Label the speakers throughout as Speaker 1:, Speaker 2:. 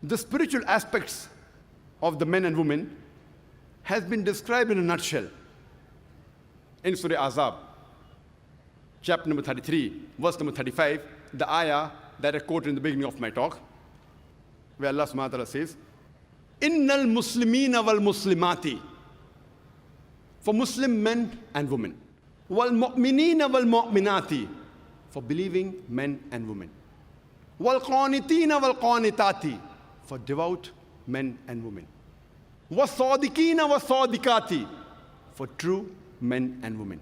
Speaker 1: The spiritual aspects of the men and women has been described in a nutshell in Surah Azab, chapter number 33, verse number 35, the ayah that I quoted in the beginning of my talk, where Allah subhanahu wa ta'ala says, Innal Muslimina wal Muslimati, for Muslim men and women, wal Mu'minina wal Mu'minati, for believing men and women, wal Qanitina wal Qanitati, for devout men and women, was Sadiqina was Sadiqati, for true men and women,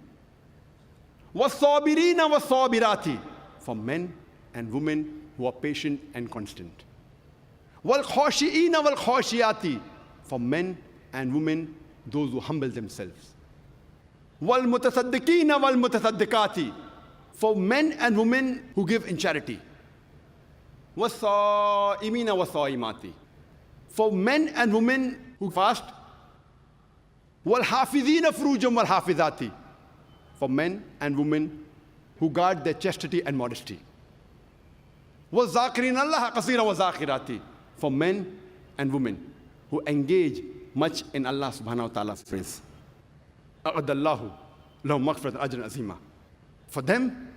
Speaker 1: was Sabirina was Sabirati, for men and women who are patient and constant, wal Khashiina wal Khashiyati, for men and women those who humble themselves, wal Mutasaddiqina wal Mutasaddiqati, for men and women who give in charity, was Sa'imina was Sa'imati, for men and women who fast, wal Hafizina furujum wal Hafizati, for men and women who guard their chastity and modesty, was Zakirin Allaah Kasira was Zakirati, for men and women who engage much in Allah subhanahu wa ta'ala's praise. A'adallahu lahum maghfiratan ajran azima. For them,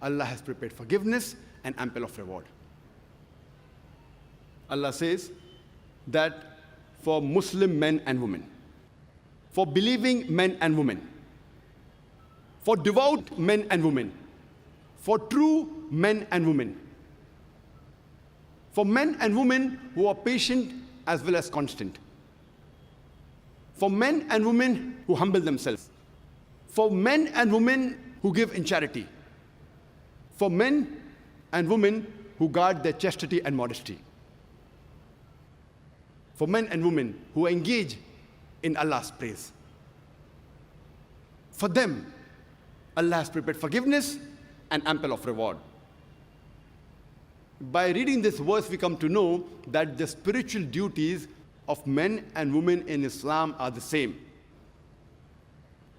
Speaker 1: Allah has prepared forgiveness and ample of reward. Allah says that for Muslim men and women, for believing men and women, for devout men and women, for true men and women, for men and women who are patient as well as constant, for men and women who humble themselves, for men and women who give in charity, for men and women who guard their chastity and modesty, for men and women who engage in Allah's praise. For them, Allah has prepared forgiveness and ample of reward. By reading this verse, we come to know that the spiritual duties of men and women in Islam are the same.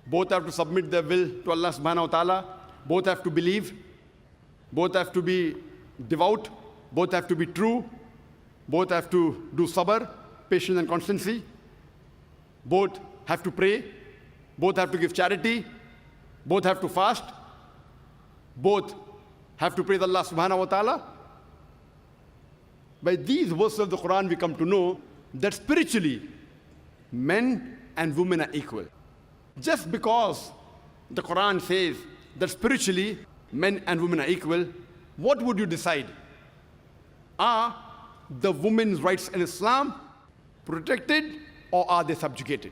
Speaker 1: Both have to submit their will to Allah subhanahu wa ta'ala, both have to believe, both have to be devout, both have to be true, both have to do sabr, patience and constancy, both have to pray, both have to give charity, both have to fast, both have to praise Allah subhanahu wa ta'ala. By these verses of the Quran, we come to know that spiritually, men and women are equal. Just because the Quran says that spiritually, men and women are equal, what would you decide? Are the women's rights in Islam protected or are they subjugated?